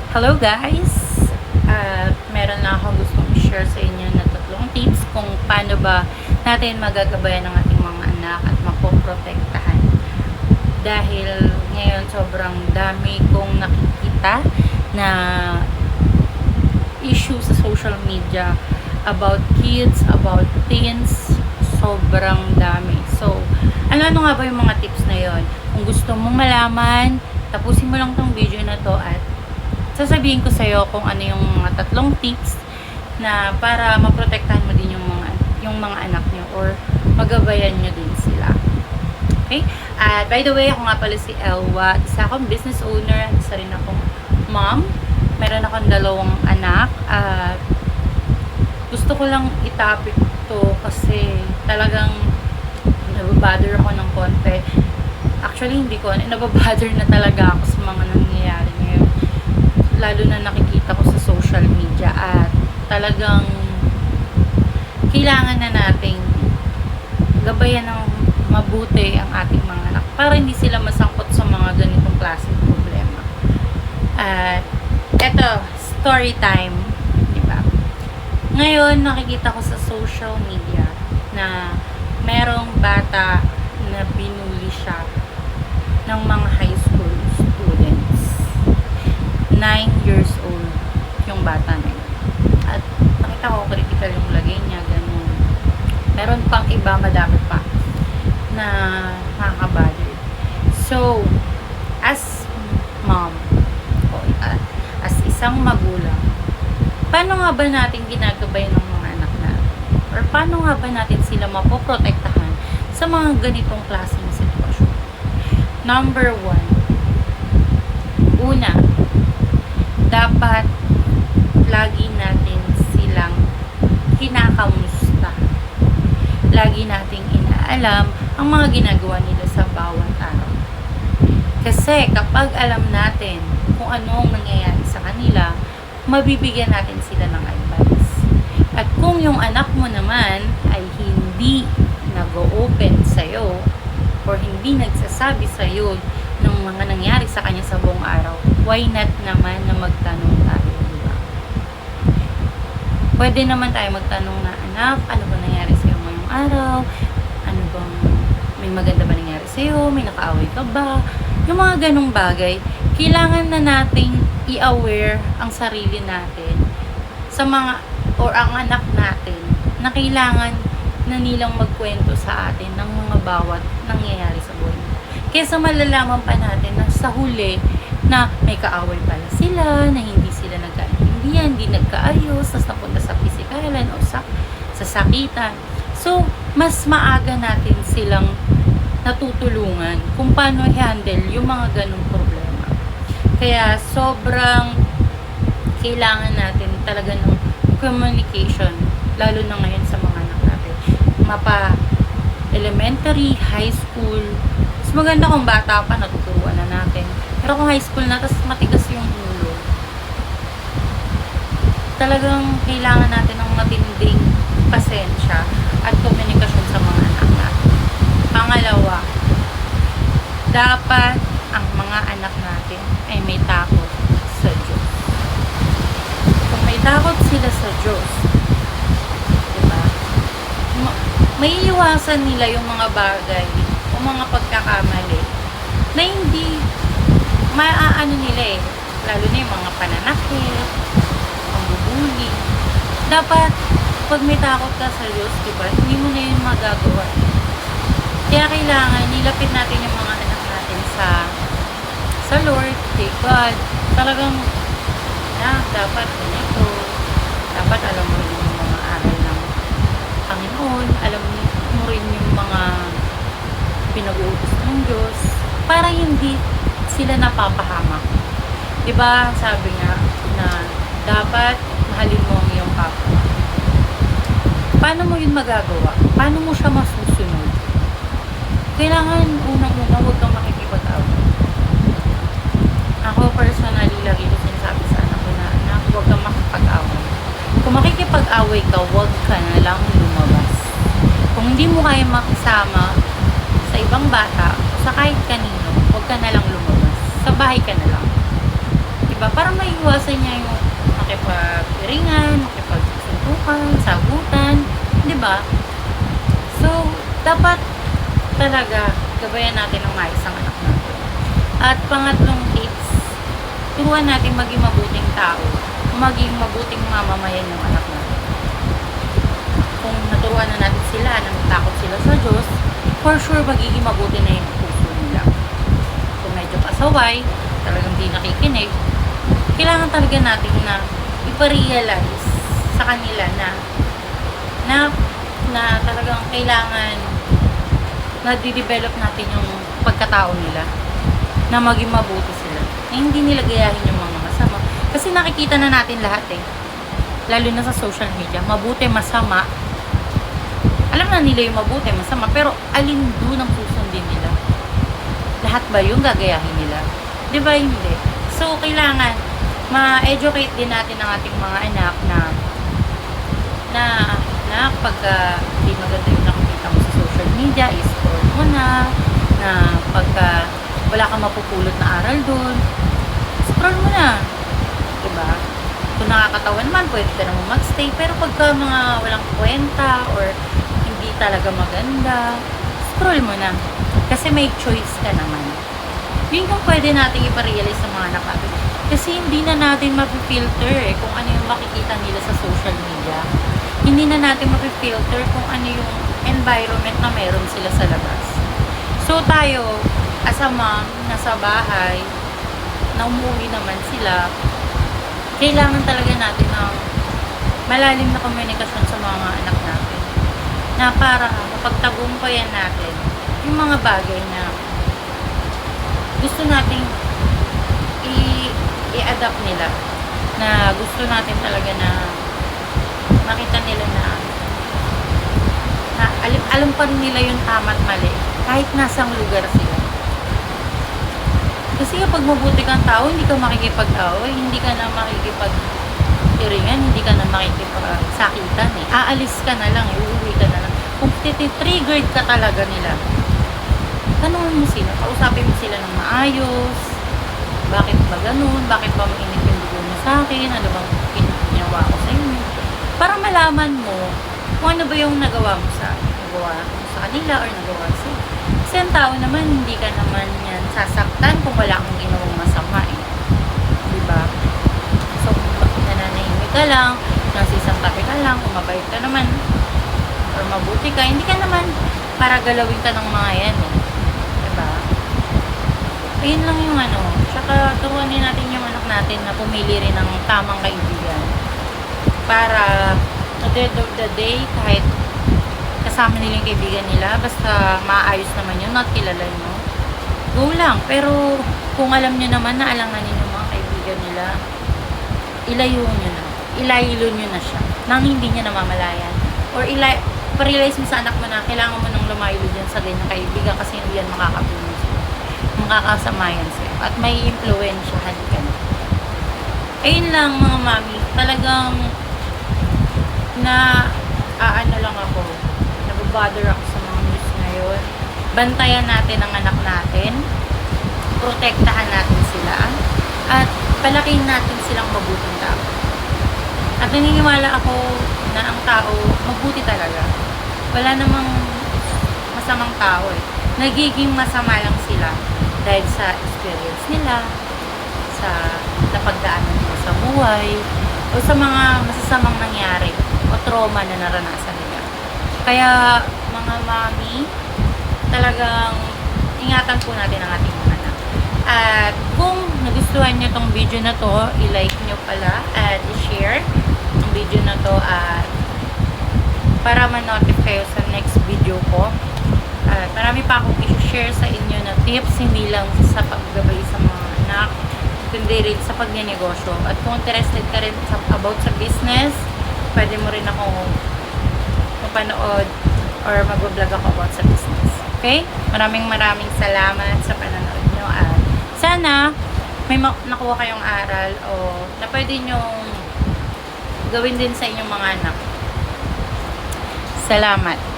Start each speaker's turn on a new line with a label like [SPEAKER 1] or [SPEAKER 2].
[SPEAKER 1] Hello guys! Meron na akong gustong i-share sa inyo na tatlong tips kung paano ba natin magagabayan ng ating mga anak at mapoprotektahan. Dahil ngayon sobrang dami kong nakikita na issue sa social media about kids, about teens, sobrang dami. So, ano nga ba yung mga tips na yon? Kung gusto mong malaman, tapusin mo lang tong video na to at sasabihin ko sa'yo kung ano yung mga tatlong tips na para maprotektahan mo din yung mga anak nyo or magabayan nyo din sila. Okay? At by the way, ako nga pala si Elwa. Isa akong business owner at isa rin akong mom. Meron akong 2 anak at gusto ko lang itapik to kasi talagang nababother ako ng konti. Actually, hindi ko. Nababother na talaga ako sa mga nangyayari ngayon. Lalo na nakikita ko sa social media at talagang kailangan na nating gabayan ng mabuti ang ating mga anak para hindi sila masangkot sa mga ganitong klaseng problema. At eto, story time, di ba? Ngayon, nakikita ko sa social media na merong bata na binuli siya ng mga high school students. 9 years old yung bata na yun. At nakita ko, critical yung lagay niya, ganun. Meron pang iba, madami pa, na nakakabother. So, as mom, o as isang magulang, paano nga ba natin ginagabay ng mga anak natin? Or paano nga ba natin sila mapoprotektahan sa mga ganitong klaseng sitwasyon? Number 1, una, dapat lagi natin silang kinakamusta. Lagi nating inaalam ang mga ginagawa nila sa bawat araw. Kasi kapag alam natin kung ano ang nangyayari sa kanila, mabibigyan natin sila ng advice. At kung yung anak mo naman ay hindi nag-open sa'yo or hindi nagsasabi sa'yo ng mga nangyari sa kanya sa buong araw, why not naman na magtanong tayo, diba? Pwede naman tayo magtanong na, anak, ano ba nangyari sa'yo ngayong araw? Ano bang, may maganda ba nangyari sa'yo? May nakaaway ka ba? Yung mga ganong bagay, kailangan na nating i-aware ang sarili natin sa mga, or ang anak natin, na kailangan na nilang magkwento sa atin ng mga bawat nangyayari sa buhay. Kesa malalaman pa natin na sa huli na may kaaway pala sila, na hindi sila nagkaintindihan, hindi nagkaayos, tas napunta sa pisikalan o sa sakitan. So, mas maaga natin silang natutulungan kung paano i-handle yung mga ganong problema. Kaya sobrang kailangan natin talaga ng communication, lalo na ngayon sa mga anak natin. Mapa elementary, high school, mas maganda kung bata pa, natuturuan na natin. Pero kung high school na, tas matigas yung ulo, talagang kailangan natin ng matinding pasensya at komunikasyon sa mga anak natin. Pangalawa, dapat ang mga anak natin ay may takot sa Diyos. Kung may takot sila sa Diyos, diba? May iwasan nila yung mga bagay o mga pagkakamali na hindi maaano nila lalo na yung mga pananakit, ang bubuli. Dapat pag may takot ka sa Diyos, diba, hindi mo na yun magagawa. Kaya kailangan nilapit natin yung mga anak natin sa Lord, kay God. Talagang dapat ganito, dapat alam mo rin yung mga aral ng Panginoon, alam mo rin yung mga pinag-uutos ng Diyos para hindi sila napapahamak. Diba, sabi nga na dapat mahalin mo ang iyong kapwa. Paano mo yun magagawa? Paano mo siya masusunod? Kailangan unang-una huwag kang makikipag-away. Ako personally, lagi ko sinasabi sa anak ko na, anak, huwag kang makipag-away. Kung makikipag-away ka, huwag ka na lang lumabas. Kung hindi mo kaya makisama sa ibang bata, sa kahit kanino, huwag ka na lang lumabas. Sa bahay ka na lang. ba? Para maiwasan niya yung makipag-iringan, makipag-suntukan, sagutan, di ba? So, dapat talaga gabayan natin ng maayos ang anak natin. At pangatlong tips, turuan natin maging mabuting tao, maging mabuting mamamayan yung anak natin. Kung naturuan na natin sila na matakot sila sa Diyos, for sure magiging mabuti na yung puso nila. Kung medyo pasaway, talagang di nakikinig, kailangan talaga natin na iparealize sa kanila na talagang kailangan na di-develop natin yung pagkatao nila, na maging mabuti sila, na hindi nila gayahin yung mga masama. Kasi nakikita na natin lahat lalo na sa social media, mabuti, masama. Alam na nila yung mabuti, masama, pero alin doon ang susundin nila? Lahat ba yung gagayahin nila? Di ba hindi? So, kailangan ma-educate din natin ang ating mga anak na pagka hindi maganda yung nakikita mo sa social media, i-scroll mo na pagka wala kang mapupulot na aral doon, scroll mo na. Diba? Kung nakakatawa naman, pwede ka naman magstay, pero pagka mga walang kwenta or hindi talaga maganda, scroll mo na. Kasi may choice ka naman. Yun yung pwede natin iparealize sa mga anak natin. Kasi hindi na natin mapifilter kung ano yung makikita nila sa social media. Hindi na natin mapifilter kung ano yung environment na meron sila sa labas. So tayo, as a mom, nasa bahay, na umuwi naman sila, kailangan talaga natin ng malalim na komunikasyon sa mga anak natin. Na para mapagtagumpayan natin yung mga bagay na gusto nating i-adapt nila, na gusto natin talaga na makita nila na alam pa rin nila yung tama at mali kahit nasang lugar sila. Kasi kapag mabuti kang tao, hindi ka makikipag-away, hindi ka na makikipag-iringan, hindi ka na makikipag-sakitan aalis ka na lang, uuwi ka na lang. Kung triggered ka talaga nila, tanungin mo sila, kausapin mo sila ng maayos. Bakit ba ganun? Bakit ba mainit yung dugo mo sa akin? Ano bang ginawa ko sa inyo? Para malaman mo kung ano ba yung nagawa mo sa kanila or nagawa sa kasi ang tao naman, hindi ka naman yan sasaktan kung wala kang ginawang masama diba? So kung nananahimik ka lang, nasisantabi ka lang, kung mabait ka naman or mabuti ka, hindi ka naman para galawin ka ng mga yan diba? Ayun lang yung tsaka turuan din natin yung anak natin na pumili rin ng tamang kaibigan para at the end of the day, kahit kasama nila yung kaibigan nila, basta maayos naman yun, not kilala nyo, go lang. Pero kung alam nyo naman na alanganin yung mga kaibigan nila, ilayo nyo na, ilaylo nyo na siya nang hindi niya namamalayan, or pa-realize mo sa anak mo na kailangan mo nang lumaylo dyan sa ganyang kaibigan kasi hindi yan makakatulong sa'yo, makakasama yan sa'yo, at may impluwensyahan ka na. Ayun lang mga mami, talagang lang ako, nababother ako sa mga news ngayon. Bantayan natin ang anak natin, protektahan natin sila, at palakihin natin silang mabuting tao. At naniniwala ako na ang tao mabuti talaga. Wala namang masamang tao Nagiging masama lang sila dahil sa experience nila, sa napagdaanan nila sa buhay, o sa mga masasamang nangyari o trauma na naranasan nila. Kaya mga mami, talagang ingatan po natin ang ating mga anak. At kung nagustuhan nyo tong video na to, i-like nyo pala at i-share ang video na to at para ma-notify kayo sa next video ko. At marami pa akong i-share sa inyo na tips, hindi lang sa paggabay sa mga anak, kundi rin sa pagnenegosyo. At kung interested ka rin about sa business, pwede mo rin ako mapanood or mag-vlog ako about sa business. Okay? Maraming salamat sa panonood nyo at sana may nakuha kayong aral o na pwede nyong gawin din sa inyong mga anak. Salamat.